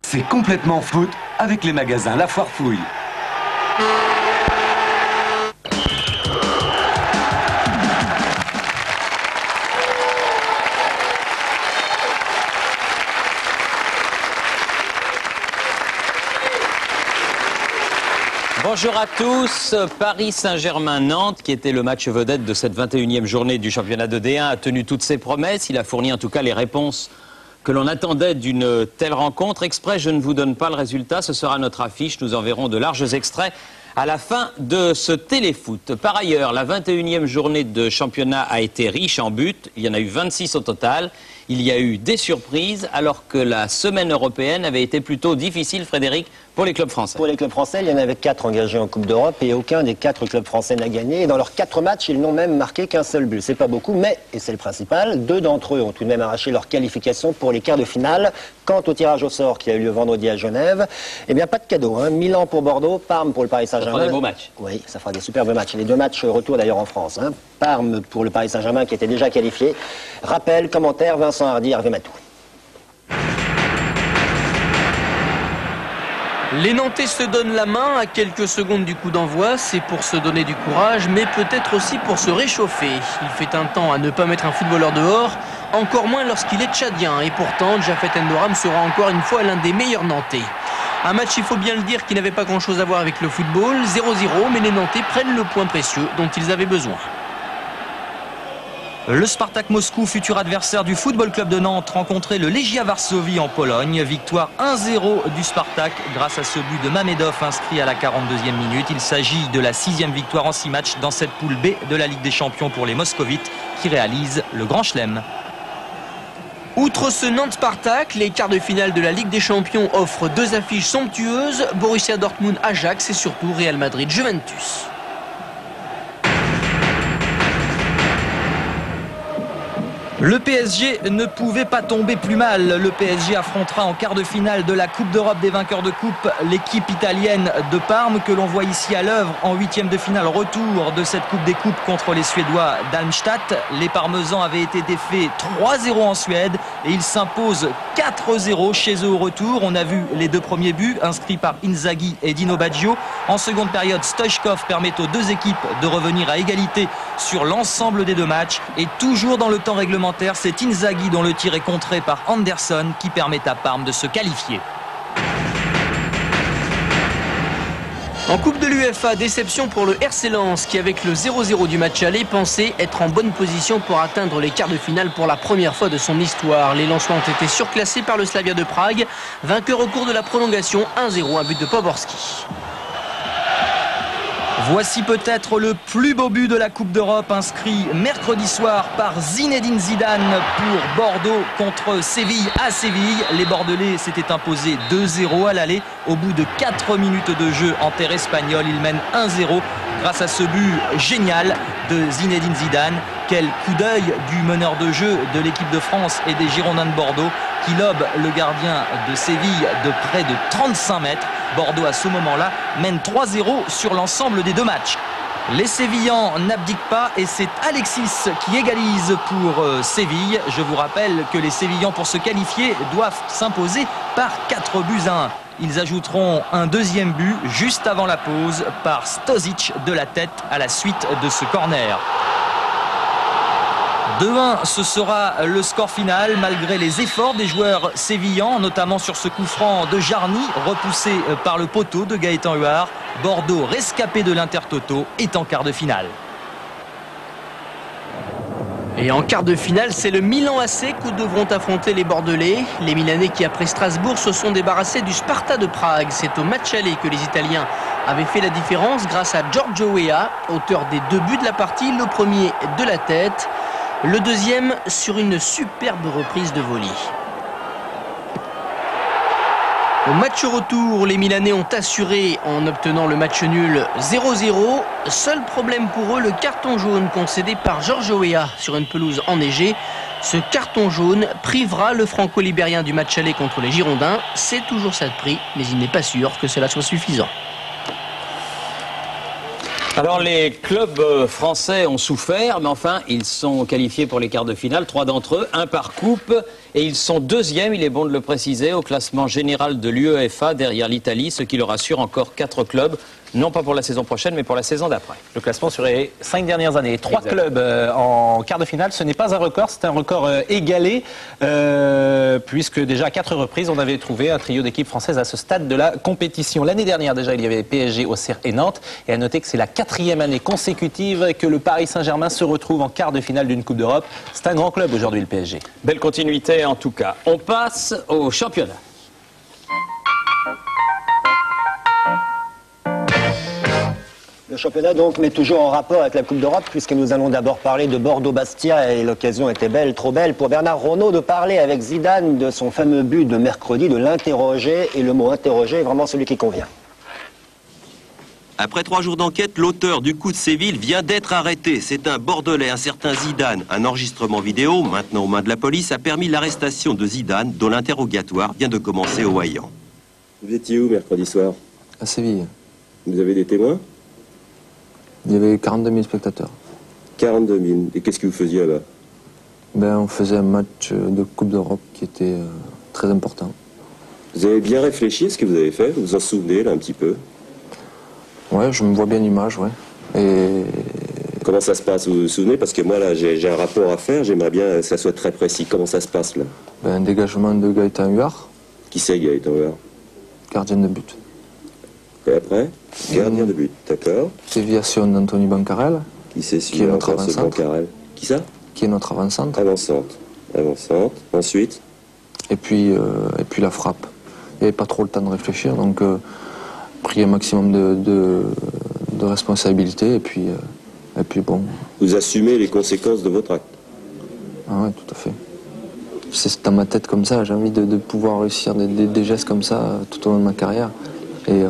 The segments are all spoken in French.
C'est complètement foot avec les magasins La Foire Fouille. Bonjour à tous. Paris Saint-Germain-Nantes, qui était le match vedette de cette 21e journée du championnat de D1, a tenu toutes ses promesses. Il a fourni en tout cas les réponses que l'on attendait d'une telle rencontre. Exprès, je ne vous donne pas le résultat, ce sera notre affiche. Nous enverrons de larges extraits à la fin de ce téléfoot. Par ailleurs, la 21e journée de championnat a été riche en buts. Il y en a eu 26 au total. Il y a eu des surprises, alors que la semaine européenne avait été plutôt difficile, Frédéric, pour les clubs français. Pour les clubs français, il y en avait 4 engagés en Coupe d'Europe et aucun des 4 clubs français n'a gagné. Et dans leurs 4 matchs, ils n'ont même marqué qu'un seul but. C'est pas beaucoup, mais, et c'est le principal, 2 d'entre eux ont tout de même arraché leur qualification pour les quarts de finale. Quant au tirage au sort qui a eu lieu vendredi à Genève, eh bien pas de cadeau. Milan pour Bordeaux, Parme pour le Paris Saint-Germain. Ça fera des beaux matchs. Oui, ça fera des superbes matchs. Les 2 matchs retour d'ailleurs en France. Parme pour le Paris Saint-Germain qui était déjà qualifié. Rappel, commentaire, Vincent Hardy, Hervé Matou. Les Nantais se donnent la main à quelques secondes du coup d'envoi. C'est pour se donner du courage, mais peut-être aussi pour se réchauffer. Il fait un temps à ne pas mettre un footballeur dehors, encore moins lorsqu'il est tchadien. Et pourtant, Jafet Endoram sera encore une fois l'un des meilleurs Nantais. Un match, il faut bien le dire, qui n'avait pas grand-chose à voir avec le football. 0-0, mais les Nantais prennent le point précieux dont ils avaient besoin. Le Spartak Moscou, futur adversaire du Football Club de Nantes, rencontrait le Legia Varsovie en Pologne. Victoire 1-0 du Spartak grâce à ce but de Mamedov inscrit à la 42e minute. Il s'agit de la 6e victoire en 6 matchs dans cette poule B de la Ligue des Champions pour les Moscovites qui réalisent le Grand Chelem. Outre ce Nantes-Spartak, les quarts de finale de la Ligue des Champions offrent 2 affiches somptueuses. Borussia Dortmund-Ajax et surtout Real Madrid-Juventus. Le PSG ne pouvait pas tomber plus mal. Le PSG affrontera en quart de finale de la Coupe d'Europe des vainqueurs de coupe l'équipe italienne de Parme que l'on voit ici à l'œuvre en 8e de finale retour de cette Coupe des Coupes contre les Suédois d'Almstadt. Les Parmesans avaient été défaits 3-0 en Suède et ils s'imposent 4-0 chez eux au retour. On a vu les 2 premiers buts inscrits par Inzaghi et Dino Baggio. En seconde période, Stoichkov permet aux 2 équipes de revenir à égalité sur l'ensemble des 2 matchs et toujours dans le temps réglementaire. C'est Inzaghi dont le tir est contré par Anderson qui permet à Parme de se qualifier. En Coupe de l'UEFA, déception pour le RC Lens qui, avec le 0-0 du match aller, pensait être en bonne position pour atteindre les quarts de finale pour la première fois de son histoire. Les Lensois ont été surclassés par le Slavia de Prague, vainqueur au cours de la prolongation 1-0, un but de Poborski. Voici peut-être le plus beau but de la Coupe d'Europe inscrit mercredi soir par Zinedine Zidane pour Bordeaux contre Séville à Séville. Les Bordelais s'étaient imposés 2-0 à l'aller. Au bout de 4 minutes de jeu en terre espagnole, ils mènent 1-0 grâce à ce but génial de Zinedine Zidane. Quel coup d'œil du meneur de jeu de l'équipe de France et des Girondins de Bordeaux qui lobe le gardien de Séville de près de 35 mètres. Bordeaux à ce moment-là mène 3-0 sur l'ensemble des 2 matchs. Les Sévillans n'abdiquent pas et c'est Alexis qui égalise pour Séville. Je vous rappelle que les Sévillans pour se qualifier doivent s'imposer par 4 buts à 1. Ils ajouteront un 2e but juste avant la pause par Stozic de la tête à la suite de ce corner. 2-1, ce sera le score final malgré les efforts des joueurs sévillans, notamment sur ce coup franc de Jarny, repoussé par le poteau de Gaëtan Huard. Bordeaux, rescapé de l'Intertoto, est en quart de finale. Et en quart de finale, c'est le Milan AC que devront affronter les Bordelais. Les Milanais qui, après Strasbourg, se sont débarrassés du Sparta de Prague. C'est au match aller que les Italiens avaient fait la différence grâce à Giorgio Weah, auteur des 2 buts de la partie, le premier de la tête, le deuxième sur une superbe reprise de volley. Au match retour, les Milanais ont assuré en obtenant le match nul 0-0. Seul problème pour eux, le carton jaune concédé par Giorgio Weah sur une pelouse enneigée. Ce carton jaune privera le franco-libérien du match aller contre les Girondins. C'est toujours ça de prix, mais il n'est pas sûr que cela soit suffisant. Alors les clubs français ont souffert, mais enfin ils sont qualifiés pour les quarts de finale, 3 d'entre eux, un par coupe, et ils sont deuxièmes, il est bon de le préciser, au classement général de l'UEFA derrière l'Italie, ce qui leur assure encore 4 clubs, non pas pour la saison prochaine, mais pour la saison d'après. Le classement sur les 5 dernières années. 3 clubs en quart de finale, ce n'est pas un record, c'est un record égalé, puisque déjà à 4 reprises, on avait trouvé un trio d'équipes françaises à ce stade de la compétition. L'année dernière, déjà, il y avait PSG, Auxerre et Nantes. Et à noter que c'est la 4e année consécutive que le Paris Saint-Germain se retrouve en quart de finale d'une Coupe d'Europe. C'est un grand club aujourd'hui, le PSG. Belle continuité en tout cas. On passe au championnat. Le championnat donc, mais toujours en rapport avec la Coupe d'Europe, puisque nous allons d'abord parler de Bordeaux-Bastia, et l'occasion était belle, trop belle, pour Bernard Ronneau de parler avec Zidane de son fameux but de mercredi, de l'interroger, et le mot interroger est vraiment celui qui convient. Après 3 jours d'enquête, l'auteur du coup de Séville vient d'être arrêté. C'est un Bordelais, un certain Zidane. Un enregistrement vidéo, maintenant aux mains de la police, a permis l'arrestation de Zidane, dont l'interrogatoire vient de commencer au Haillan. Vous étiez où mercredi soir? À Séville. Vous avez des témoins? Il y avait 42 000 spectateurs. 42 000. Et qu'est-ce que vous faisiez là-bas? Ben, on faisait un match de Coupe d'Europe qui était très important. Vous avez bien réfléchi à ce que vous avez fait? Vous vous en souvenez là un petit peu? Ouais, je me vois bien l'image, ouais. Et comment ça se passe? Vous vous souvenez? Parce que moi là, j'ai un rapport à faire, j'aimerais bien que ça soit très précis. Comment ça se passe là? Ben, un dégagement de Gaëtan Huard. Qui c'est Gaëtan Huard? Gardien de but. Et après? Gardien de but, d'accord. Déviation d'Anthony Bancarel. Qui c'est Qui est notre encore, ce avant-centre. Bancarel? Qui ça? Qui est notre avant-centre. Avant-centre. Avant-centre. Ensuite? Et puis la frappe. Il n'y avait pas trop le temps de réfléchir, donc pris un maximum de responsabilité, et puis bon. Vous assumez les conséquences de votre acte? Ah ouais, tout à fait. C'est dans ma tête comme ça, j'ai envie de pouvoir réussir des gestes comme ça tout au long de ma carrière. Et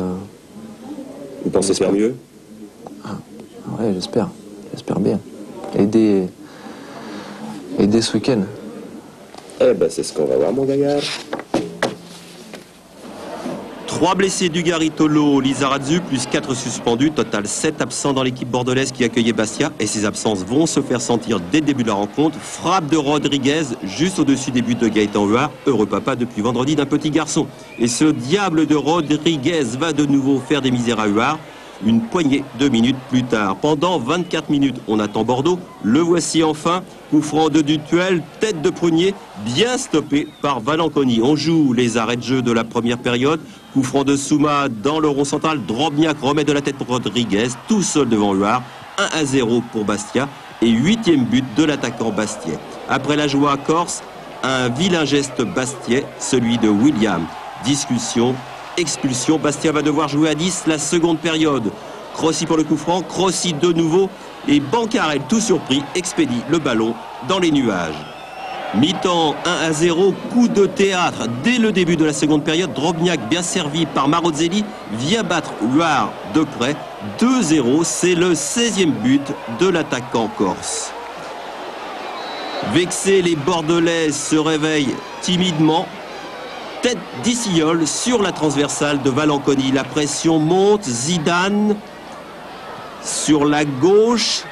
vous pensez faire mieux? Ouais, j'espère bien. Aider ce week-end. Eh ben c'est ce qu'on va voir, mon gaillard. 3 blessés du Garitolo, Lizarazu, plus 4 suspendus, total 7 absents dans l'équipe bordelaise qui accueillait Bastia, et ces absences vont se faire sentir dès le début de la rencontre. Frappe de Rodriguez, juste au-dessus des buts de Gaëtan Huard, heureux papa depuis vendredi d'un petit garçon. Et ce diable de Rodriguez va de nouveau faire des misères à Huard, une poignée de minutes plus tard. Pendant 24 minutes, on attend Bordeaux, le voici enfin, coup franc de Dutuel, tête de prunier, bien stoppé par Valanconi. On joue les arrêts de jeu de la première période, coup franc de Souma dans le rond central, Drobniak remet de la tête pour Rodriguez, tout seul devant Huard, 1-0 pour Bastia, et 8e but de l'attaquant bastiais. Après la joie corse, un vilain geste bastiais, celui de William. Discussion, expulsion, Bastia va devoir jouer à 10 la seconde période. Crossi pour le coup franc, Crossi de nouveau, et Bancarel, tout surpris, expédie le ballon dans les nuages. Mi-temps 1-0, coup de théâtre dès le début de la seconde période. Drobniak, bien servi par Marozzelli, vient battre Huard de près. 2-0, c'est le 16e but de l'attaquant corse. Vexés, les Bordelais se réveillent timidement. Tête d'Issiol sur la transversale de Valanconi. La pression monte, Zidane sur la gauche.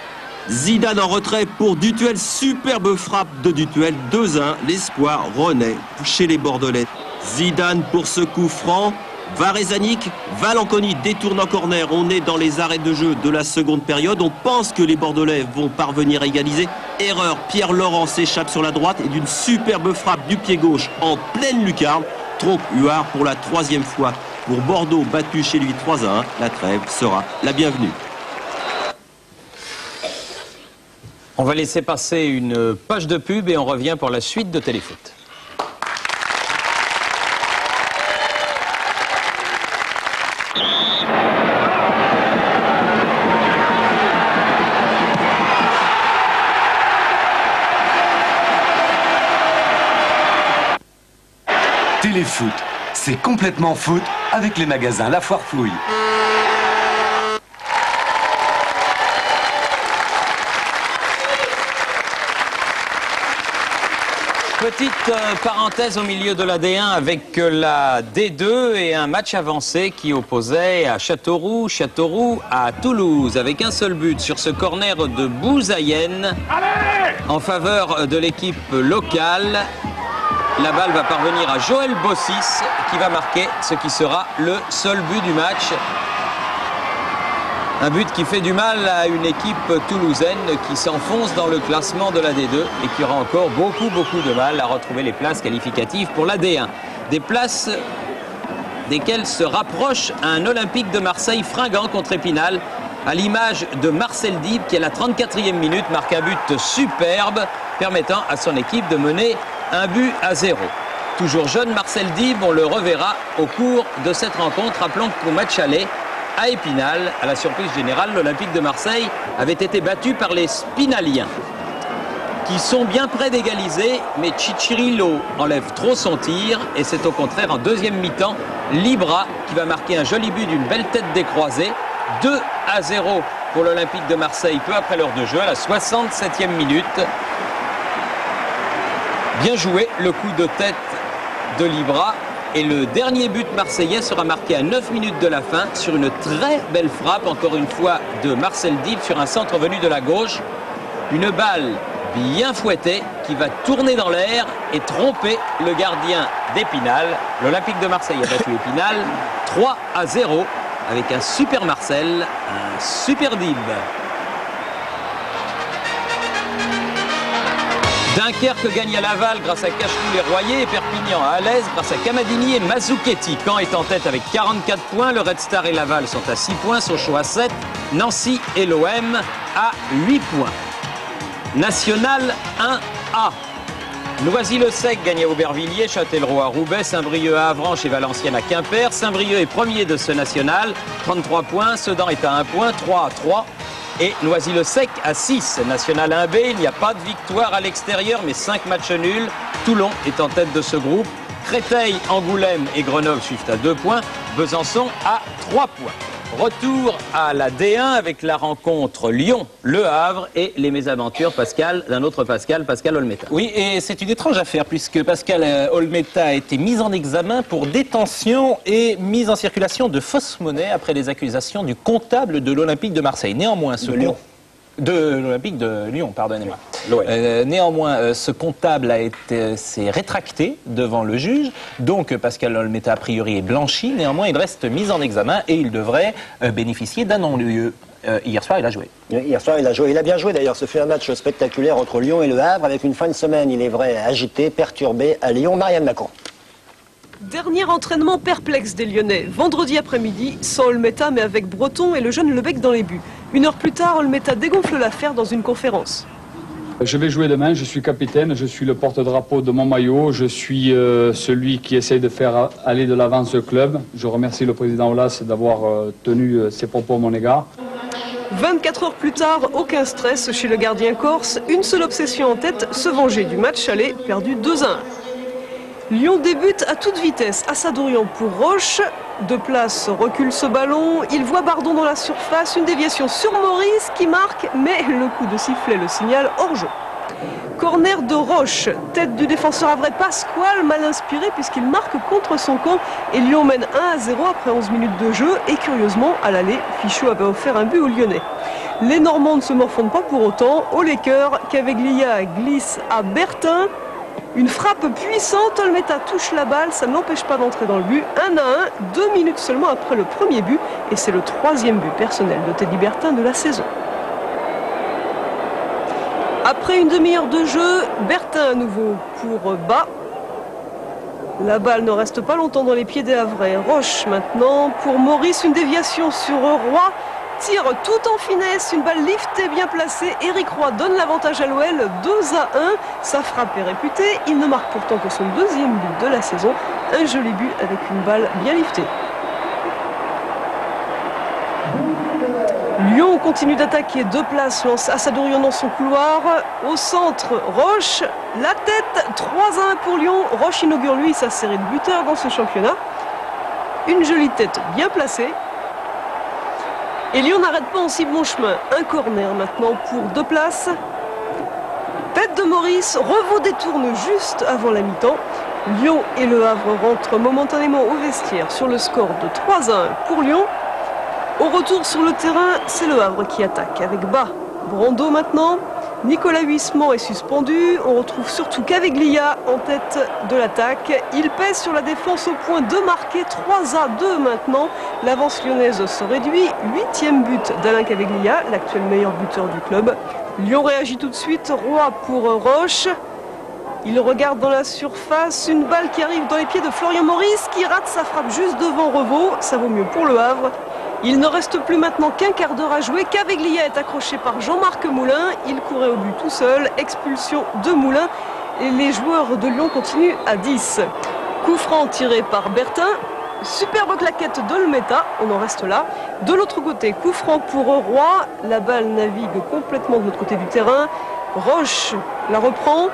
Zidane en retrait pour Dutuel, superbe frappe de Dutuel, 2-1, l'espoir renaît chez les Bordelais. Zidane pour ce coup franc, Varezanik, Valanconi détourne en corner, on est dans les arrêts de jeu de la seconde période, on pense que les Bordelais vont parvenir à égaliser. Erreur, Pierre Laurent s'échappe sur la droite et d'une superbe frappe du pied gauche en pleine lucarne, trompe Huard pour la 3e fois. Pour Bordeaux battu chez lui 3-1, la trêve sera la bienvenue. On va laisser passer une page de pub et on revient pour la suite de Téléfoot. Téléfoot, c'est complètement foot avec les magasins La Foire Fouille. Petite parenthèse au milieu de la D1 avec la D2 et un match avancé qui opposait à Châteauroux à Toulouse avec un seul but sur ce corner de Bouzaïenne en faveur de l'équipe locale. La balle va parvenir à Joël Bossis qui va marquer ce qui sera le seul but du match. Un but qui fait du mal à une équipe toulousaine qui s'enfonce dans le classement de la D2 et qui aura encore beaucoup de mal à retrouver les places qualificatives pour la D1. Des places desquelles se rapproche un Olympique de Marseille fringant contre Épinal, à l'image de Marcel Dib qui à la 34e minute marque un but superbe permettant à son équipe de mener 1-0. Toujours jeune Marcel Dib, on le reverra au cours de cette rencontre. Rappelons qu'au match aller à Épinal, à la surprise générale, l'Olympique de Marseille avait été battu par les Spinaliens qui sont bien près d'égaliser, mais Ciccirillo enlève trop son tir et c'est au contraire en deuxième mi-temps Libra qui va marquer un joli but d'une belle tête décroisée. 2-0 pour l'Olympique de Marseille peu après l'heure de jeu à la 67e minute. Bien joué le coup de tête de Libra. Et le dernier but marseillais sera marqué à 9 minutes de la fin sur une très belle frappe, encore une fois, de Marcel Dib sur un centre venu de la gauche. Une balle bien fouettée qui va tourner dans l'air et tromper le gardien d'Épinal. L'Olympique de Marseille a battu Épinal 3-0 avec un super Marcel, un super Dib. Dunkerque gagne à Laval grâce à Cachenou-les-Royers et Perpignan à Alès grâce à Camadini et Mazzuchetti. Caen est en tête avec 44 points. Le Red Star et Laval sont à 6 points. Sochaux à 7. Nancy et l'OM à 8 points. National 1A. Noisy-le-Sec gagne à Aubervilliers, Châtellerault à Roubaix, Saint-Brieuc à Avranches et Valenciennes à Quimper. Saint-Brieuc est premier de ce national, 33 points. Sedan est à 1 point, 3-3. Et Noisy-le-Sec à 6. National 1B, il n'y a pas de victoire à l'extérieur, mais 5 matchs nuls. Toulon est en tête de ce groupe. Créteil, Angoulême et Grenoble suivent à 2 points. Besançon à 3 points. Retour à la D1 avec la rencontre Lyon-Le Havre et les mésaventures, Pascal, d'un autre Pascal Olmeta. Oui, et c'est une étrange affaire puisque Pascal Olmeta a été mis en examen pour détention et mise en circulation de fausses monnaies après les accusations du comptable de l'Olympique de Marseille. Néanmoins, de l'Olympique de Lyon, pardonnez-moi. Néanmoins, ce comptable s'est rétracté devant le juge. Donc, Pascal Olmeta, a priori, est blanchi. Néanmoins, il reste mis en examen et il devrait bénéficier d'un non-lieu. Hier soir, il a joué. Hier soir, il a joué. Il a bien joué d'ailleurs. Ce fut un match spectaculaire entre Lyon et Le Havre avec une fin de semaine, il est vrai, agitée, perturbée à Lyon. Marianne Macron. Dernier entraînement perplexe des Lyonnais. Vendredi après-midi, sans Olmeta, mais avec Breton et le jeune Lebec dans les buts. 1 heure plus tard, Olmeta dégonfle l'affaire dans une conférence. Je vais jouer demain, je suis capitaine, je suis le porte-drapeau de mon maillot, je suis celui qui essaie de faire aller de l'avant ce club. Je remercie le président Aulas d'avoir tenu ses propos à mon égard. 24 heures plus tard, aucun stress chez le gardien corse. Une seule obsession en tête, se venger du match aller perdu 2-1. Lyon débute à toute vitesse. Assadourian pour Roche. De place, recule ce ballon. Il voit Bardon dans la surface. Une déviation sur Maurice qui marque, mais le coup de sifflet le signale hors jeu. Corner de Roche. Tête du défenseur Havrais Pasquale, mal inspiré puisqu'il marque contre son camp. Et Lyon mène 1-0 après 11 minutes de jeu. Et curieusement, à l'aller, Fichot avait offert un but aux Lyonnais. Les Normands ne se morfondent pas pour autant. Au Laker, Caveglia glisse à Bertin. Une frappe puissante, Olmeta touche la balle, ça ne l'empêche pas d'entrer dans le but. 1-1, 2 minutes seulement après le premier but. Et c'est le 3e but personnel de Teddy Bertin de la saison. Après une demi-heure de jeu, Bertin à nouveau pour Bas. La balle ne reste pas longtemps dans les pieds des Havrais. Roche maintenant pour Maurice, une déviation sur Roy. Tire tout en finesse, une balle liftée bien placée. Éric Roy donne l'avantage à l'OL, 2-1. Sa frappe est réputée. Il ne marque pourtant que son 2e but de la saison. Un joli but avec une balle bien liftée. Lyon continue d'attaquer, 2 places, lance Assadourian dans son couloir. Au centre, Roche, la tête, 3-1 pour Lyon. Roche inaugure lui sa série de buteurs dans ce championnat. Une jolie tête bien placée. Et Lyon n'arrête pas en si bon chemin. Un corner maintenant pour 2 places. Tête de Maurice, Revaux détourne juste avant la mi-temps. Lyon et Le Havre rentrent momentanément au vestiaire sur le score de 3-1 pour Lyon. Au retour sur le terrain, c'est Le Havre qui attaque avec Bas. Brando maintenant. Nicolas Huisman est suspendu. On retrouve surtout Caveglia en tête de l'attaque. Il pèse sur la défense au point de marquer 3-2 maintenant. L'avance lyonnaise se réduit. 8e but d'Alain Caveglia, l'actuel meilleur buteur du club. Lyon réagit tout de suite. Roy pour Roche. Il regarde dans la surface une balle qui arrive dans les pieds de Florian Maurice qui rate sa frappe juste devant Revaux. Ça vaut mieux pour Le Havre. Il ne reste plus maintenant qu'un quart d'heure à jouer. Caveglia est accroché par Jean-Marc Moulin. Il courait au but tout seul. Expulsion de Moulin. Et les joueurs de Lyon continuent à 10. Coup franc tiré par Bertin. Superbe claquette d'Olmeta. On en reste là. De l'autre côté, coup franc pour Roy. La balle navigue complètement de l'autre côté du terrain. Roche la reprend.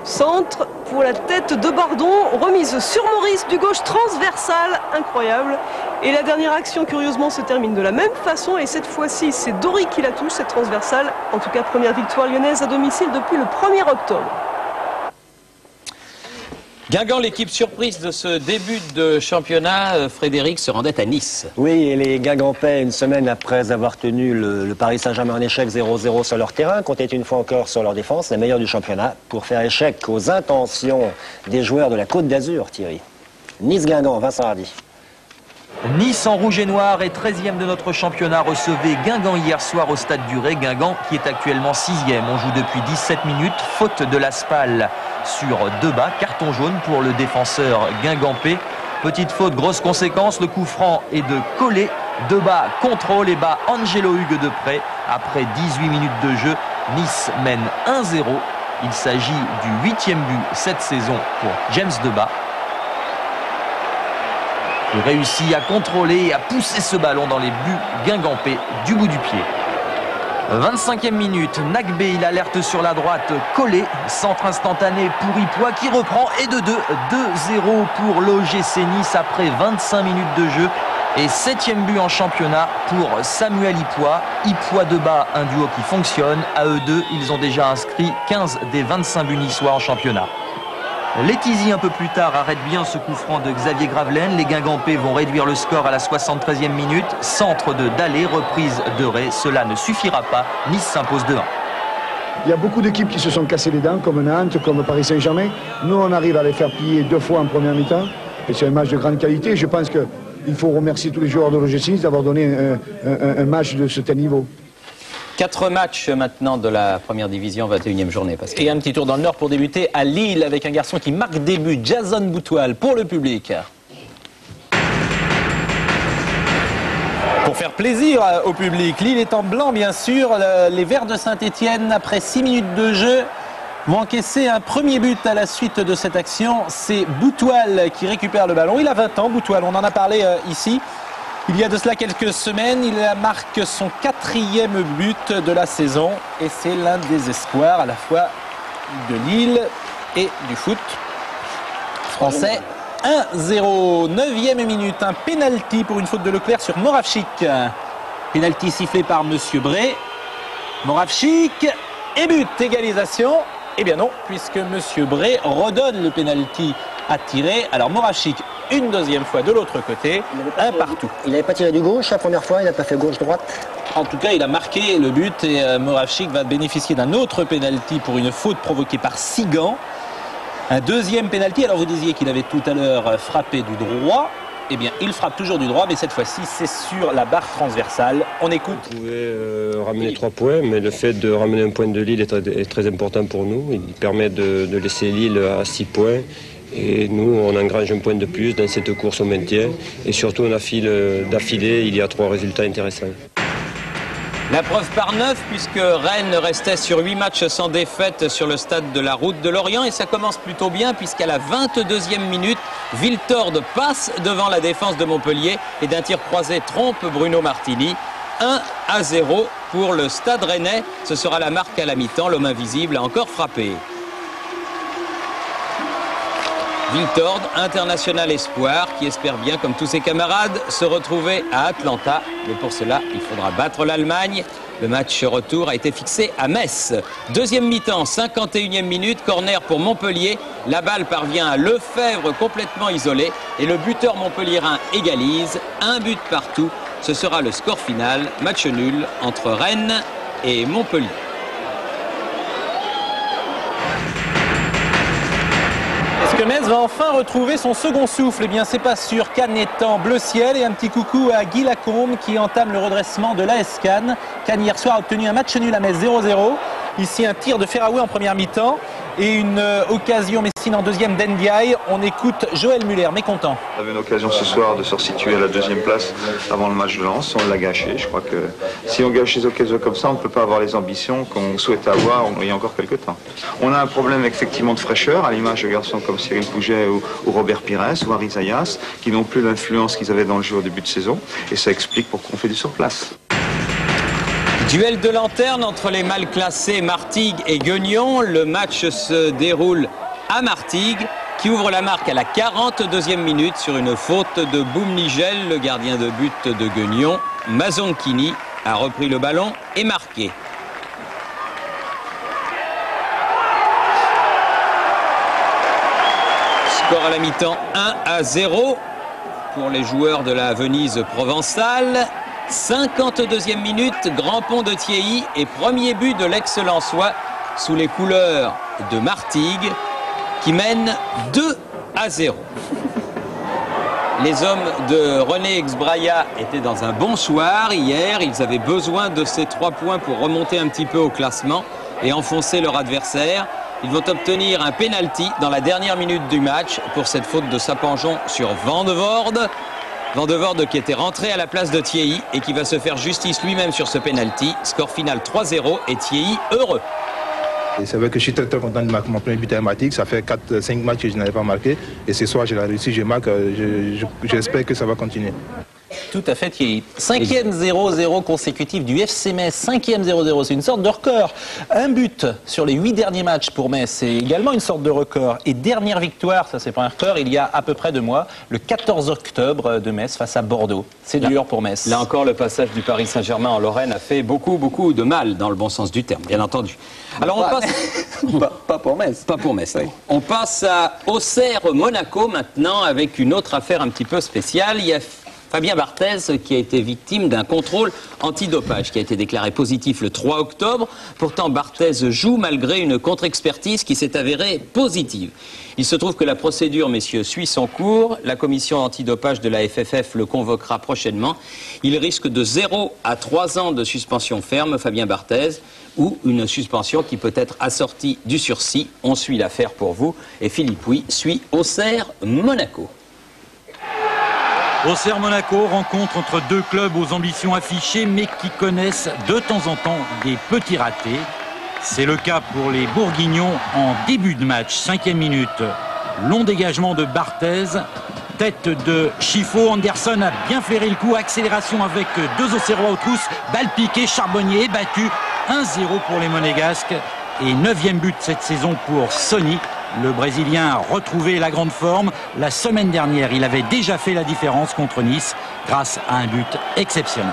Centre pour la tête de Bardon, remise sur Maurice du gauche transversale, incroyable. Et la dernière action curieusement se termine de la même façon et cette fois-ci c'est Dory qui la touche, cette transversale. En tout cas première victoire lyonnaise à domicile depuis le 1er octobre. Guingamp, l'équipe surprise de ce début de championnat, Frédéric, se rendait à Nice. Oui, et les Guingampais, une semaine après avoir tenu le Paris Saint-Germain en échec 0-0 sur leur terrain, comptaient une fois encore sur leur défense, les meilleurs du championnat, pour faire échec aux intentions des joueurs de la Côte d'Azur, Thierry. Nice-Guingamp, Vincent Hardy. Nice en rouge et noir et 13e de notre championnat recevait Guingamp hier soir au stade du Ray. Guingamp qui est actuellement 6e. On joue depuis 17 minutes. Faute de Laspal sur Debat. Carton jaune pour le défenseur guingampais. Petite faute, grosse conséquence. Le coup franc est de Collet. Debat contrôle et bat Angelo Hugues de près. Après 18 minutes de jeu, Nice mène 1-0. Il s'agit du 8e but cette saison pour James Debat. Il réussit à contrôler et à pousser ce ballon dans les buts guingampais du bout du pied. 25e minute, Nagbé, il alerte sur la droite, Collet, centre instantané pour Ipois qui reprend et de 2-0 pour l'OGC Nice après 25 minutes de jeu. Et 7e but en championnat pour Samuel Ipois. Ipois-Debat, un duo qui fonctionne. À eux deux, ils ont déjà inscrit 15 des 25 buts niçois en championnat. Letizy un peu plus tard arrête bien ce coup franc de Xavier Gravelaine. Les Guingampais vont réduire le score à la 73e minute. Centre de Dallé, reprise de Ray. Cela ne suffira pas. Nice s'impose 2-1. Il y a beaucoup d'équipes qui se sont cassées les dents, comme Nantes, comme Paris Saint-Germain. Nous, on arrive à les faire plier 2 fois en première mi-temps. Et c'est un match de grande qualité. Je pense qu'il faut remercier tous les joueurs de l'OGC Nice d'avoir donné un match de ce tel niveau. 4 matchs maintenant de la première division, 21e journée. Pascal. Et un petit tour dans le Nord pour débuter à Lille avec un garçon qui marque des buts, Jason Boutoil, pour le public. Pour faire plaisir au public, Lille est en blanc bien sûr. Les Verts de Saint-Etienne, après 6 minutes de jeu, vont encaisser un premier but à la suite de cette action. C'est Boutoil qui récupère le ballon. Il a 20 ans, Boutoil, on en a parlé ici. Il y a de cela quelques semaines, il marque son 4e but de la saison et c'est l'un des espoirs à la fois de Lille et du foot français. 1-0, 9e minute, un pénalty pour une faute de Leclerc sur Moravchik. Pénalty sifflé par Monsieur Bray. Moravchik et but, égalisation. Eh bien non, puisque Monsieur Bray redonne le pénalty à tirer. Alors Moravchik, une deuxième fois de l'autre côté, un partout. Il n'avait pas tiré du gauche la première fois, il n'a pas fait gauche-droite. En tout cas, il a marqué le but et Moravchik va bénéficier d'un autre pénalty pour une faute provoquée par Sigan. Un deuxième pénalty. Alors vous disiez qu'il avait tout à l'heure frappé du droit. Eh bien, il frappe toujours du droit, mais cette fois-ci, c'est sur la barre transversale. On écoute. On pouvait ramener 3 points, mais le fait de ramener un point de Lille est très important pour nous. Il permet de laisser Lille à 6 points. Et nous, on engrange un point de plus dans cette course au maintien. Et surtout, on affile d'affilée, il y a 3 résultats intéressants. La preuve par 9, puisque Rennes restait sur 8 matchs sans défaite sur le stade de la Route de Lorient. Et ça commence plutôt bien, puisqu'à la 22e minute, Viltord passe devant la défense de Montpellier et d'un tir croisé trompe Bruno Martini. 1-0 pour le stade rennais. Ce sera la marque à la mi-temps. L'homme invisible a encore frappé. Viltord, international espoir, qui espère bien, comme tous ses camarades, se retrouver à Atlanta. Mais pour cela, il faudra battre l'Allemagne. Le match retour a été fixé à Metz. Deuxième mi-temps, 51e minute, corner pour Montpellier. La balle parvient à Lefebvre, complètement isolé. Et le buteur montpelliérain égalise. Un but partout. Ce sera le score final. Match nul entre Rennes et Montpellier. Est-ce que Metz va enfin retrouver son second souffle? Eh bien, c'est pas sûr. Cannes étant bleu ciel, et un petit coucou à Guy Lacombe qui entame le redressement de l'AS Cannes. Cannes hier soir a obtenu un match nul à Metz 0-0. Ici, un tir de Ferraoui en première mi-temps et une occasion Messine en deuxième d'Ndiaye. On écoute Joël Muller, mécontent. On avait une occasion ce soir de se resituer à la deuxième place avant le match de Lens. On l'a gâché. Je crois que si on gâche des occasions comme ça, on ne peut pas avoir les ambitions qu'on souhaitait avoir il y a encore quelques temps. On a un problème effectivement de fraîcheur, à l'image de garçons comme Cyril Pouget ou Robert Pires ou Haris Zayas, qui n'ont plus l'influence qu'ils avaient dans le jeu au début de saison. Et ça explique pourquoi on fait du surplace. Duel de lanterne entre les mal classés Martigues et Guignon. Le match se déroule à Martigues, qui ouvre la marque à la 42e minute sur une faute de Boumnigel, le gardien de but de Guignon. Mazonkini a repris le ballon et marqué. Score à la mi-temps 1-0 pour les joueurs de la Venise provençale. 52e minute, grand pont de Thiéhy et premier but de l'ex-Lensois sous les couleurs de Martigues qui mène 2-0. Les hommes de René Exbraya étaient dans un bon soir hier. Ils avaient besoin de ces 3 points pour remonter un petit peu au classement et enfoncer leur adversaire. Ils vont obtenir un pénalty dans la dernière minute du match pour cette faute de Sapanjon sur Van de Voorde. Van de Voorde qui était rentré à la place de Thiéhy et qui va se faire justice lui-même sur ce pénalty. Score final 3-0 et Thiéhy heureux. C'est vrai que je suis très content de marquer mon premier but à Martigues. Ça fait 4-5 matchs que je n'avais pas marqué. Et ce soir, j'ai réussi, je marque. J'espère que ça va continuer. Tout à fait, Thierry. 5e 0-0 consécutif du FC Metz. 5e 0-0, c'est une sorte de record. Un but sur les 8 derniers matchs pour Metz, c'est également une sorte de record. Et dernière victoire, ça c'est pas un record, il y a à peu près 2 mois, le 14 octobre de Metz face à Bordeaux. C'est dur pour Metz. Là encore, le passage du Paris Saint-Germain en Lorraine a fait beaucoup de mal, dans le bon sens du terme, bien entendu. Alors on passe... pas pour Metz. Pas pour Metz. Oui. On passe à Auxerre-Monaco maintenant avec une autre affaire un petit peu spéciale. Il y a Fabien Barthez qui a été victime d'un contrôle antidopage qui a été déclaré positif le 3 octobre. Pourtant, Barthez joue malgré une contre-expertise qui s'est avérée positive. Il se trouve que la procédure, messieurs, suit son cours. La commission antidopage de la FFF le convoquera prochainement. Il risque de 0 à 3 ans de suspension ferme, Fabien Barthez, ou une suspension qui peut être assortie du sursis. On suit l'affaire pour vous. Et Philippe Huy suit Auxerre-Monaco. Auxerre-Monaco, rencontre entre 2 clubs aux ambitions affichées mais qui connaissent de temps en temps des petits ratés. C'est le cas pour les Bourguignons en début de match, 5e minute. Long dégagement de Barthez, tête de Chifo. Anderson a bien flairé le coup, accélération avec 2 Auxerrois aux trousses, balle piquée, Charbonnier est battu. 1-0 pour les Monégasques et 9e but cette saison pour Sonny. Le Brésilien a retrouvé la grande forme. La semaine dernière, il avait déjà fait la différence contre Nice grâce à un but exceptionnel.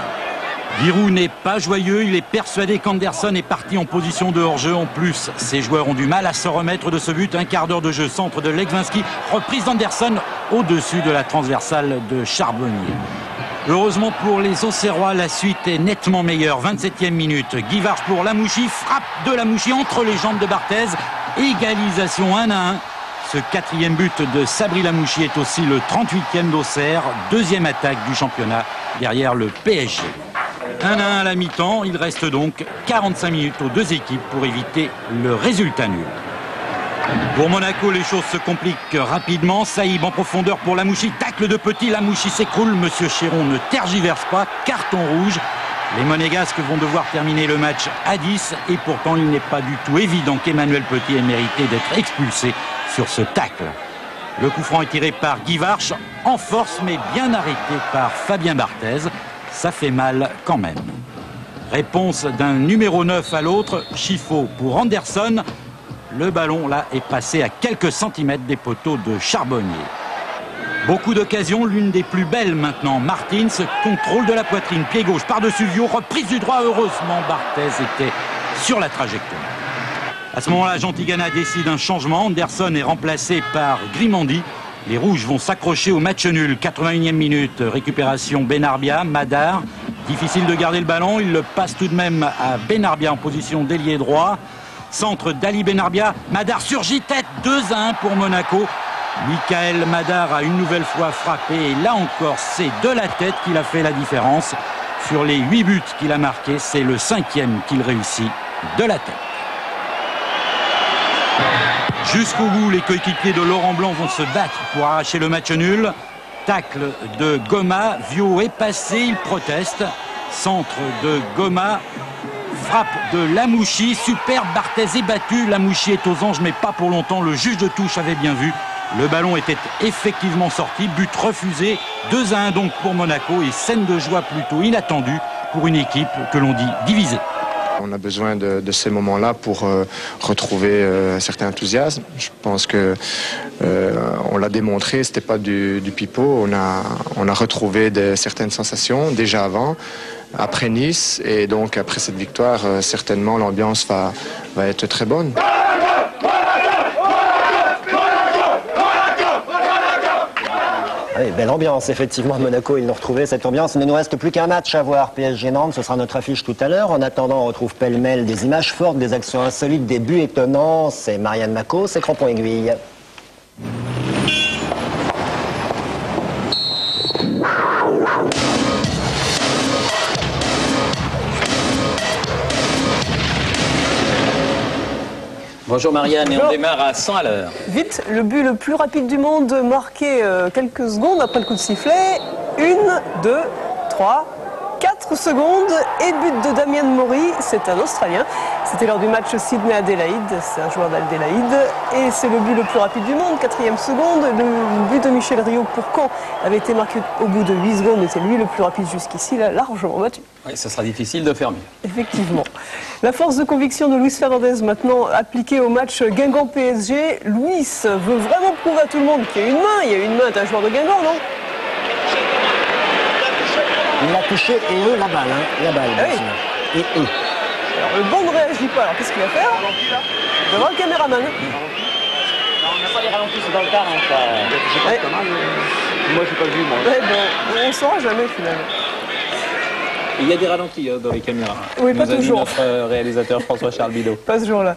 Giroud n'est pas joyeux, il est persuadé qu'Anderson est parti en position de hors-jeu. En plus, ses joueurs ont du mal à se remettre de ce but. Un quart d'heure de jeu, centre de Legwinski, reprise d'Anderson au-dessus de la transversale de Charbonnier. Heureusement pour les Auxerrois, la suite est nettement meilleure. 27e minute, Guy Varche pour Lamouchi, frappe de Lamouchi entre les jambes de Barthez. Égalisation 1-1. Ce 4e but de Sabri Lamouchi est aussi le 38e d'Auxerre. 2e attaque du championnat derrière le PSG. 1-1 à la mi-temps. Il reste donc 45 minutes aux 2 équipes pour éviter le résultat nul. Pour Monaco, les choses se compliquent rapidement. Saïb en profondeur pour Lamouchi. Tacle de Petit, Lamouchi s'écroule. Monsieur Chéron ne tergiverse pas. Carton rouge. Les Monégasques vont devoir terminer le match à 10 et pourtant il n'est pas du tout évident qu'Emmanuel Petit ait mérité d'être expulsé sur ce tacle. Le coup franc est tiré par Guy Varche, en force mais bien arrêté par Fabien Barthez. Ça fait mal quand même. Réponse d'un numéro 9 à l'autre, Chifo pour Anderson. Le ballon, là, est passé à quelques centimètres des poteaux de Charbonnier. Beaucoup d'occasions, l'une des plus belles maintenant. Martins, contrôle de la poitrine, pied gauche par-dessus Viau, reprise du droit. Heureusement, Barthez était sur la trajectoire. À ce moment-là, Jean Tigana décide un changement. Anderson est remplacé par Grimandi. Les Rouges vont s'accrocher au match nul. 81e minute, récupération Benarbia, Madar. Difficile de garder le ballon, il le passe tout de même à Benarbia en position d'ailier droit. Centre d'Ali Benarbia, Madar surgit, tête, 2-1 pour Monaco. Michael Madar a une nouvelle fois frappé et là encore c'est de la tête qu'il a fait la différence. Sur les 8 buts qu'il a marqués, c'est le 5e qu'il réussit de la tête. Jusqu'au bout, les coéquipiers de Laurent Blanc vont se battre pour arracher le match nul. Tacle de Goma, Viau est passé, il proteste. Centre de Goma, frappe de Lamouchi, superbe, Barthez est battu. Lamouchi est aux anges mais pas pour longtemps, le juge de touche avait bien vu. Le ballon était effectivement sorti, but refusé, 2-1 donc pour Monaco et scène de joie plutôt inattendue pour une équipe que l'on dit divisée. On a besoin de ces moments-là pour retrouver un certain enthousiasme. Je pense que on l'a démontré, c'était pas du pipeau. On a retrouvé certaines sensations déjà avant, après Nice, et donc après cette victoire, certainement l'ambiance va être très bonne. Oui, belle ambiance, effectivement, Monaco, ils nous retrouvé cette ambiance. Il ne nous reste plus qu'un match à voir, PSG Nantes, ce sera notre affiche tout à l'heure. En attendant, on retrouve pêle-mêle des images fortes, des actions insolites, des buts étonnants. C'est Marianne Macot, c'est Crampon Aiguille. Bonjour Marianne, et on démarre à 100 à l'heure. Vite, le but le plus rapide du monde, marqué quelques secondes après le coup de sifflet. 1, 2, 3, 4 secondes et but de Damien Mori, c'est un Australien. C'était lors du match Sydney-Adélaïde, c'est un joueur d'Adélaïde. Et c'est le but le plus rapide du monde, 4e seconde. Le but de Michel Rio pour Caen avait été marqué au bout de 8 secondes, mais c'est lui le plus rapide jusqu'ici, il a largement battu. Oui, ce sera difficile de faire mieux. Effectivement. La force de conviction de Luis Fernandez maintenant appliquée au match Guingamp-PSG. Luis veut vraiment prouver à tout le monde qu'il y a une main. Il y a une main d'un joueur de Guingamp, non? Il a touché et eux la balle, hein. La balle. Ah oui. Et eux. Alors le banc ne réagit pas, alors qu'est-ce qu'il va faire? Devant le caméraman. On n'a pas les ralentis, c'est dans le quart. Ouais. Moi, j'ai pas vu, moi. Ouais, bon, on ne saura jamais finalement. Il y a des ralentis dans les caméras. Oui, pas toujours. Notre réalisateur François-Charles Bidot. Pas ce jour-là.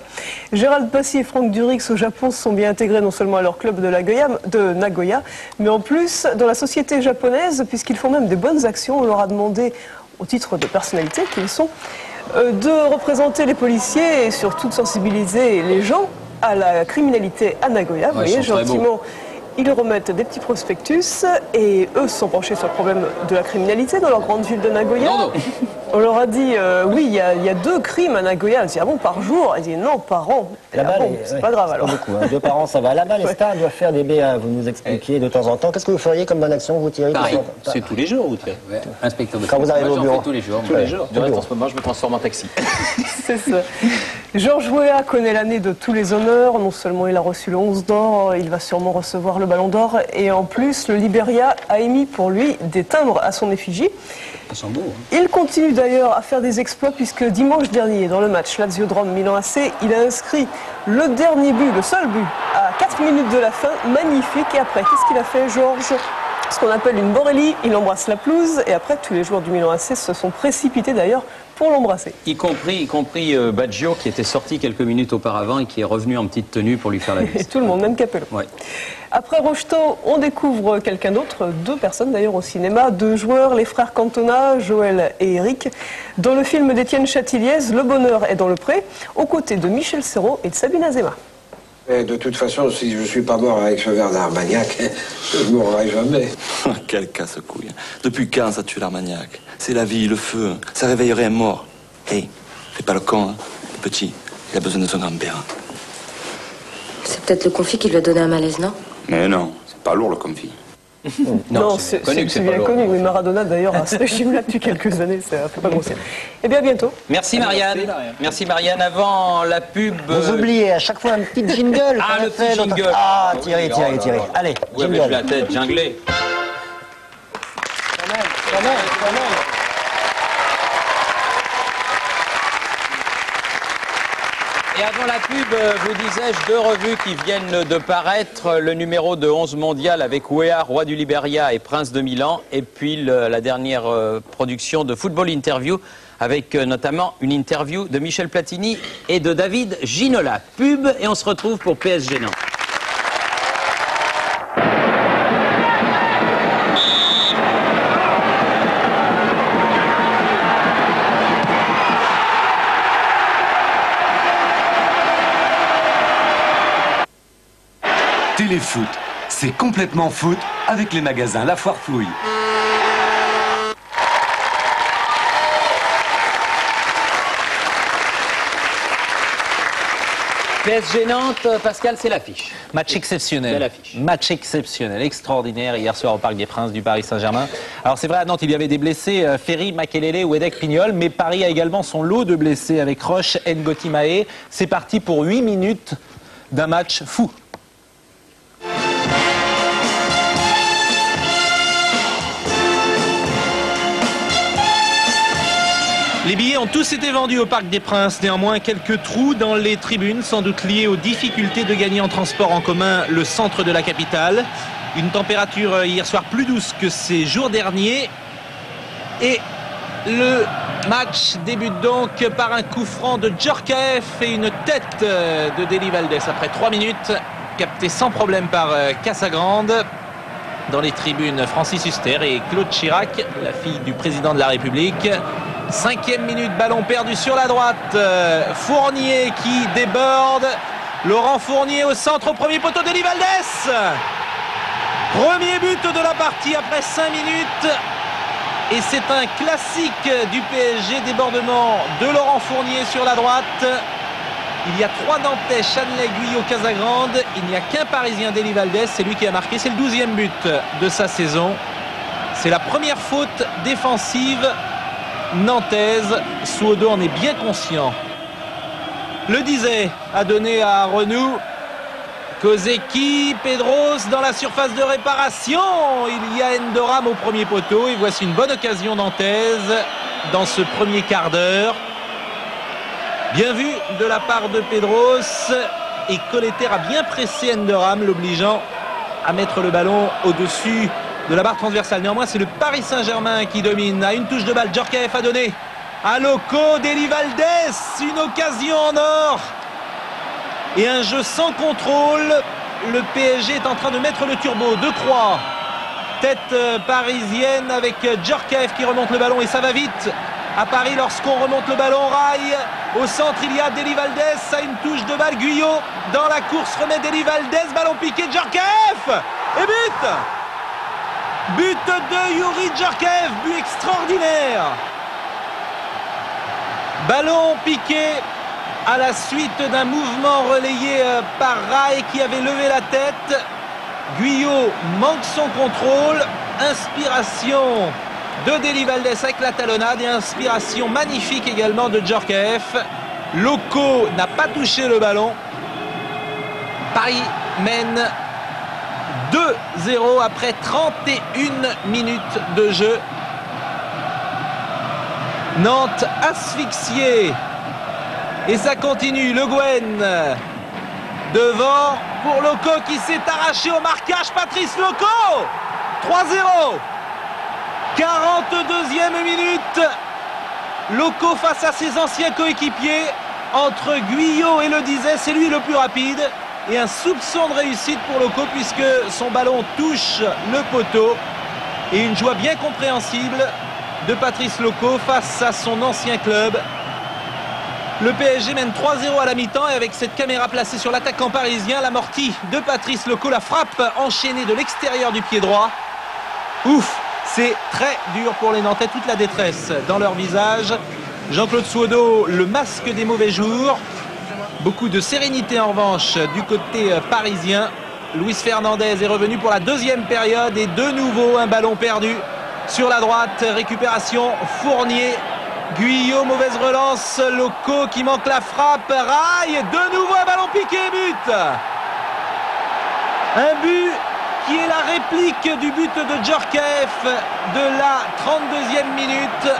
Gérald Passy et Franck Durix au Japon se sont bien intégrés non seulement à leur club de Nagoya, mais en plus dans la société japonaise, puisqu'ils font même des bonnes actions. On leur a demandé, au titre de personnalité qu'ils sont, de représenter les policiers et surtout de sensibiliser les gens à la criminalité à Nagoya. Vous voyez, gentiment, ils remettent des petits prospectus et eux se sont penchés sur le problème de la criminalité dans leur grande ville de Nagoya. Non. On leur a dit, oui, il y a 2 crimes à Nagoya. Ils dit, ah bon, par jour? Ils disent, non, par an. La balle, bon, c'est pas grave alors. Pas beaucoup, hein. 2 par an, ça va. Là-bas, les stars doivent faire des BA, vous nous expliquez de temps en temps. Qu'est-ce que vous feriez comme bonne action, vous, Thierry? C'est tous les jours, vous Thierry. Inspecteur de Quand vous arrivez au bureau. tous les jours. Tous les jours. En ce moment, je me transforme en taxi. C'est ça. Georges Weah connaît l'année de tous les honneurs. Non seulement il a reçu le 11 d'or, il va sûrement recevoir le ballon d'or. Et en plus, le Liberia a émis pour lui des timbres à son effigie. Ils sont beaux. Il continue d'ailleurs à faire des exploits puisque dimanche dernier, dans le match Lazio-Rome Milan AC, il a inscrit le dernier but, le seul but, à 4 minutes de la fin. Magnifique. Et après, qu'est-ce qu'il a fait, Georges? Ce qu'on appelle une Borelli, il embrasse la pelouse. Et après, tous les joueurs du Milan AC se sont précipités d'ailleurs pour l'embrasser. Y compris Baggio qui était sorti quelques minutes auparavant et qui est revenu en petite tenue pour lui faire la bise. Et tout le monde, même Capello. Ouais. Après Rocheteau, on découvre quelqu'un d'autre, 2 personnes d'ailleurs au cinéma, 2 joueurs, les frères Cantona, Joël et Eric. Dans le film d'Étienne Chatiliez, Le bonheur est dans le pré, aux côtés de Michel Serrault et de Sabine Azema. Et de toute façon, si je ne suis pas mort avec ce verre d'Armagnac, je ne mourrai jamais. Quel casse-couille. Depuis quand ça tue l'Armagnac? C'est la vie, le feu. Ça réveillerait un mort. Hé, fais pas le con, hein. Le petit, il a besoin de son grand-père. C'est peut-être le confit qui lui a donné un malaise, non? Mais non, c'est pas lourd le confit. Non, c'est bien connu. Oui, Maradona d'ailleurs a ce régime-là depuis quelques années, ça ne fait pas grossir. Eh bien, à bientôt. Merci Marianne. Merci Marianne. Avant la pub. Vous oubliez à chaque fois un petit jingle. Ah, le petit jingle. Ah, Thierry. Allez, vous avez vu la tête, jinglée. Quand même. Et avant la pub, vous disais-je, 2 revues qui viennent de paraître. Le numéro de 11 mondial avec Weah, roi du Liberia et prince de Milan. Et puis la dernière production de Football Interview avec notamment une interview de Michel Platini et de David Ginola. Pub et on se retrouve pour PSG Nantes. Téléfoot, c'est complètement foot avec les magasins La Foire Fouille. PSG Nantes, Pascal, c'est l'affiche. Match exceptionnel. Match exceptionnel, extraordinaire hier soir au Parc des Princes du Paris Saint-Germain. Alors c'est vrai, à Nantes, il y avait des blessés, Ferry, Makelele, Wedek, Pignol, mais Paris a également son lot de blessés avec Roche, Ngoti Mahé. C'est parti pour 8 minutes d'un match fou. Les billets ont tous été vendus au Parc des Princes. Néanmoins, quelques trous dans les tribunes, sans doute liés aux difficultés de gagner en transport en commun le centre de la capitale. Une température hier soir plus douce que ces jours derniers. Et le match débute donc par un coup franc de Djorkaeff et une tête de Deli Valdés après 3 minutes, capté sans problème par Casagrande. Dans les tribunes, Francis Huster et Claude Chirac, la fille du président de la République. 5e minute, ballon perdu sur la droite. Fournier qui déborde. Laurent Fournier au centre, au premier poteau de Deli Valdés. Premier but de la partie après 5 minutes. Et c'est un classique du PSG, débordement de Laurent Fournier sur la droite. Il y a 3 Nantais, Chanelay, Guyot, Casagrande. Il n'y a qu'un Parisien, Deli Valdés. C'est lui qui a marqué. C'est le 12e but de sa saison. C'est la première faute défensive nantaise. Suodo en est bien conscient. Le disait a donné à Renou. Kozeki, Pedros dans la surface de réparation. Il y a Endoram au premier poteau. Et voici une bonne occasion nantaise dans ce premier quart d'heure. Bien vu de la part de Pedros. Et Colleter a bien pressé Endoram, l'obligeant à mettre le ballon au-dessus de la barre transversale. Néanmoins, c'est le Paris Saint-Germain qui domine. À une touche de balle, Djorkaeff a donné à Loco, Deli Valdés. Une occasion en or. Et un jeu sans contrôle. Le PSG est en train de mettre le turbo. De Croix. Tête parisienne avec Djorkaeff qui remonte le ballon et ça va vite. À Paris, lorsqu'on remonte le ballon, rail. Au centre, il y a Deli Valdés. À une touche de balle, Guyot. Dans la course, remet Deli Valdés. Ballon piqué, Djorkaeff. Et but. But de Youri Djorkaeff. But extraordinaire. Ballon piqué à la suite d'un mouvement relayé par Rai qui avait levé la tête. Guyot manque son contrôle. Inspiration de Deli Valdés avec la talonnade et inspiration magnifique également de Djorkaeff. Loco n'a pas touché le ballon. Paris mène 2-0 après 31 minutes de jeu. Nantes asphyxié. Et ça continue. Le Guen devant pour Loco qui s'est arraché au marquage. Patrice Loco. 3-0. 42e minute. Loco face à ses anciens coéquipiers. Entre Guyot et le disait, c'est lui le plus rapide. Et un soupçon de réussite pour Loco puisque son ballon touche le poteau. Et une joie bien compréhensible de Patrice Loco face à son ancien club. Le PSG mène 3-0 à la mi-temps et avec cette caméra placée sur l'attaquant parisien, l'amorti de Patrice Loco, la frappe enchaînée de l'extérieur du pied droit. Ouf, c'est très dur pour les Nantais, toute la détresse dans leur visage. Jean-Claude Suodo, le masque des mauvais jours. Beaucoup de sérénité en revanche du côté parisien. Luis Fernandez est revenu pour la deuxième période et de nouveau un ballon perdu sur la droite. Récupération Fournier. Guyot, mauvaise relance. Loco qui manque la frappe. Rail, de nouveau un ballon piqué, but. Un but qui est la réplique du but de Djorkaeff de la 32e minute.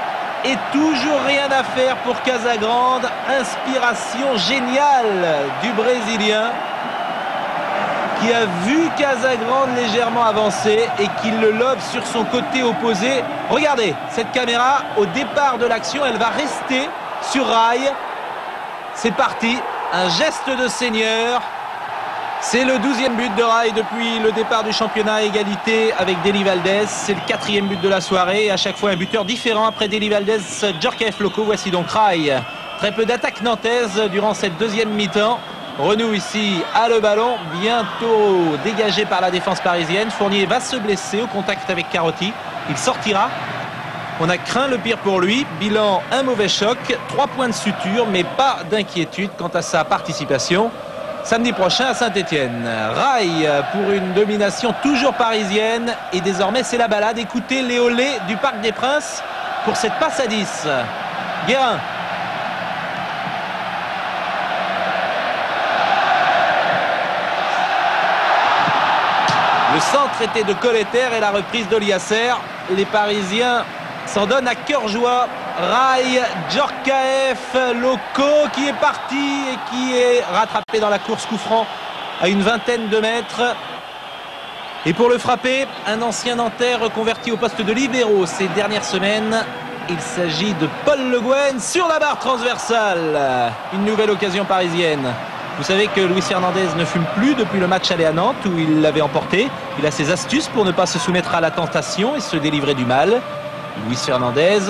Et toujours rien à faire pour Casagrande. Inspiration géniale du Brésilien qui a vu Casagrande légèrement avancer et qui le lobe sur son côté opposé. Regardez, cette caméra, au départ de l'action, elle va rester sur Rail. C'est parti, un geste de seigneur. C'est le 12e but de Rail depuis le départ du championnat, égalité avec Deli Valdez. C'est le 4e but de la soirée. À chaque fois un buteur différent après Deli Valdez, Djorkaeff, Loco. Voici donc Rail. Très peu d'attaque nantaise durant cette deuxième mi-temps. Renou ici a le ballon, bientôt dégagé par la défense parisienne. Fournier va se blesser au contact avec Carotti. Il sortira. On a craint le pire pour lui. Bilan, un mauvais choc. 3 points de suture, mais pas d'inquiétude quant à sa participation samedi prochain à Saint-Etienne. Rail pour une domination toujours parisienne. Et désormais, c'est la balade. Écoutez les olés du Parc des Princes pour cette passe à 10. Guérin. Le centre était de Colletter et la reprise d'Oliasser. Les Parisiens s'en donnent à cœur joie. Rail, Djorkaeff, Loco qui est parti et qui est rattrapé dans la course coup franc à une vingtaine de mètres. Et pour le frapper, un ancien Nantais reconverti au poste de libéraux ces dernières semaines. Il s'agit de Paul Le Guen sur la barre transversale. Une nouvelle occasion parisienne. Vous savez que Luis Fernandez ne fume plus depuis le match aller à Nantes où il l'avait emporté. Il a ses astuces pour ne pas se soumettre à la tentation et se délivrer du mal. Luis Fernandez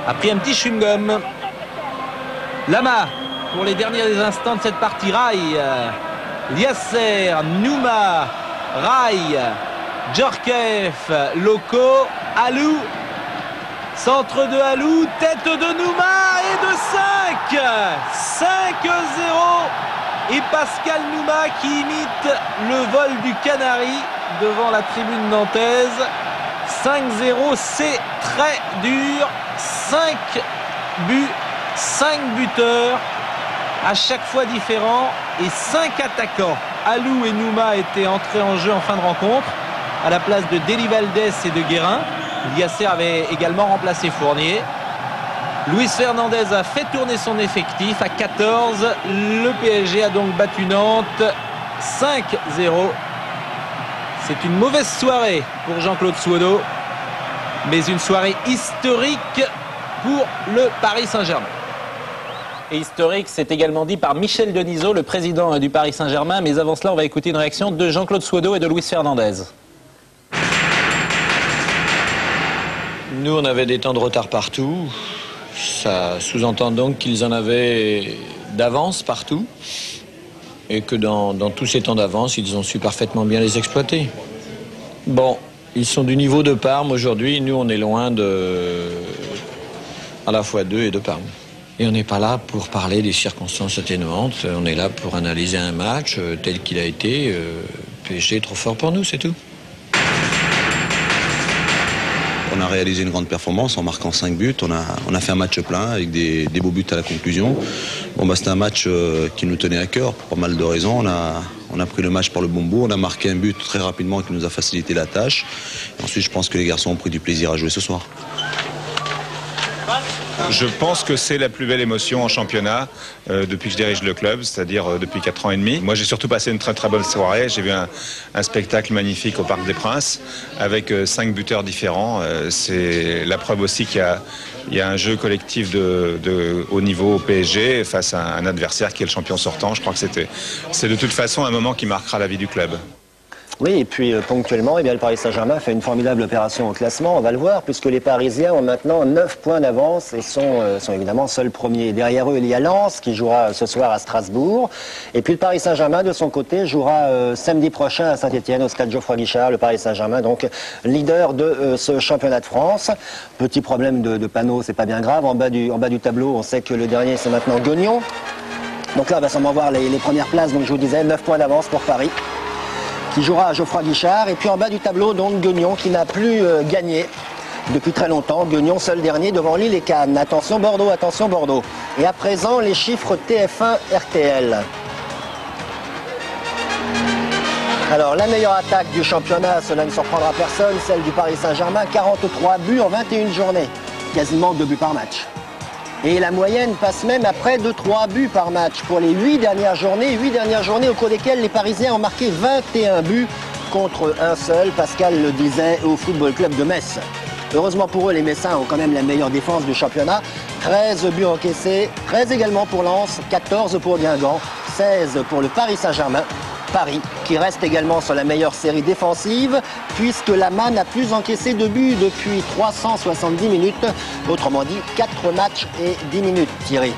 a pris un petit chewing-gum. Lama pour les derniers instants de cette partie. Rail, Liasser, Nouma, Rail, Djorkaeff, Loco, Alou. Centre de Alou, tête de Nouma et de 5. 5-0. Et Pascal Nouma qui imite le vol du Canari devant la tribune nantaise. 5-0, c'est très dur. 5 buts, 5 buteurs, à chaque fois différents, et 5 attaquants. Alou et Nouma étaient entrés en jeu en fin de rencontre, à la place de Deli Valdez et de Guérin. Liasser avait également remplacé Fournier. Luis Fernandez a fait tourner son effectif à 14. Le PSG a donc battu Nantes 5-0. C'est une mauvaise soirée pour Jean-Claude Suodo, mais une soirée historique pour le Paris Saint-Germain. Et historique, c'est également dit par Michel Denisot, le président du Paris Saint-Germain. Mais avant cela, on va écouter une réaction de Jean-Claude Suodo et de Luis Fernandez. Nous, on avait des temps de retard partout. Ça sous-entend donc qu'ils en avaient d'avance partout. Et que dans tous ces temps d'avance, ils ont su parfaitement bien les exploiter. Bon, ils sont du niveau de Parme aujourd'hui. Nous, on est loin à la fois d'eux et de Parme. Et on n'est pas là pour parler des circonstances atténuantes. On est là pour analyser un match tel qu'il a été. PSG est trop fort pour nous, c'est tout. On a réalisé une grande performance en marquant 5 buts. On a fait un match plein avec des beaux buts à la conclusion. Bon, c'était un match qui nous tenait à cœur pour pas mal de raisons. On a pris le match par le bon bout. On a marqué un but très rapidement qui nous a facilité la tâche. Et ensuite, je pense que les garçons ont pris du plaisir à jouer ce soir. Je pense que c'est la plus belle émotion en championnat depuis que je dirige le club, c'est-à-dire depuis 4 ans et demi. Moi, j'ai surtout passé une très très bonne soirée. J'ai vu un spectacle magnifique au Parc des Princes avec 5 buteurs différents. C'est la preuve aussi qu'il y a un jeu collectif de haut niveau au PSG face à un adversaire qui est le champion sortant. Je crois que c'est de toute façon un moment qui marquera la vie du club. Oui, et puis ponctuellement, eh bien, le Paris Saint-Germain fait une formidable opération au classement, on va le voir, puisque les Parisiens ont maintenant 9 points d'avance et sont évidemment seuls premiers. Derrière eux, il y a Lens qui jouera ce soir à Strasbourg. Et puis le Paris Saint-Germain, de son côté, jouera samedi prochain à Saint-Etienne, au stade Geoffroy Guichard. Le Paris Saint-Germain, donc leader de ce championnat de France. Petit problème de panneau, c'est pas bien grave. En bas du tableau, on sait que le dernier, c'est maintenant Guignon. Donc là, on va sûrement voir les premières places. Donc je vous disais, 9 points d'avance pour Paris, qui jouera à Geoffroy Guichard. Et puis en bas du tableau, donc Guignon qui n'a plus gagné depuis très longtemps. Guignon seul dernier devant Lille et Cannes. Attention Bordeaux, attention Bordeaux. Et à présent, les chiffres TF1 RTL. Alors la meilleure attaque du championnat, cela ne surprendra personne, celle du Paris Saint-Germain, 43 buts en 21 journées, quasiment 2 buts par match. Et la moyenne passe même à près de 3 buts par match pour les 8 dernières journées au cours desquelles les Parisiens ont marqué 21 buts contre un seul, Pascal le disait, au Football Club de Metz. Heureusement pour eux, les Messins ont quand même la meilleure défense du championnat, 13 buts encaissés, 13 également pour Lens, 14 pour Guingamp, 16 pour le Paris Saint-Germain. Paris, qui reste également sur la meilleure série défensive, puisque la MAN n'a plus encaissé de but depuis 370 minutes, autrement dit 4 matchs et 10 minutes, Thierry.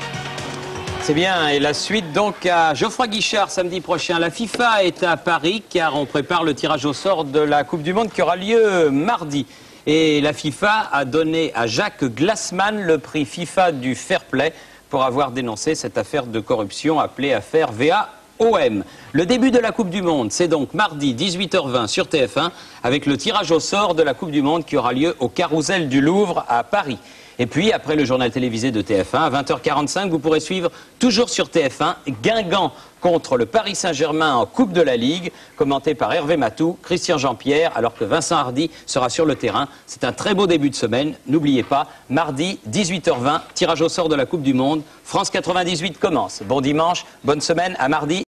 C'est bien, et la suite donc à Geoffroy Guichard samedi prochain. La FIFA est à Paris car on prépare le tirage au sort de la Coupe du Monde qui aura lieu mardi. Et la FIFA a donné à Jacques Glassman le prix FIFA du Fair Play pour avoir dénoncé cette affaire de corruption appelée affaire VAOM. Le début de la Coupe du Monde, c'est donc mardi 18h20 sur TF1 avec le tirage au sort de la Coupe du Monde qui aura lieu au Carrousel du Louvre à Paris. Et puis, après le journal télévisé de TF1, à 20h45, vous pourrez suivre toujours sur TF1 Guingamp contre le Paris Saint-Germain en Coupe de la Ligue, commenté par Hervé Matou, Christian Jean-Pierre, alors que Vincent Hardy sera sur le terrain. C'est un très beau début de semaine. N'oubliez pas, mardi 18h20, tirage au sort de la Coupe du Monde. France 98 commence. Bon dimanche, bonne semaine, à mardi.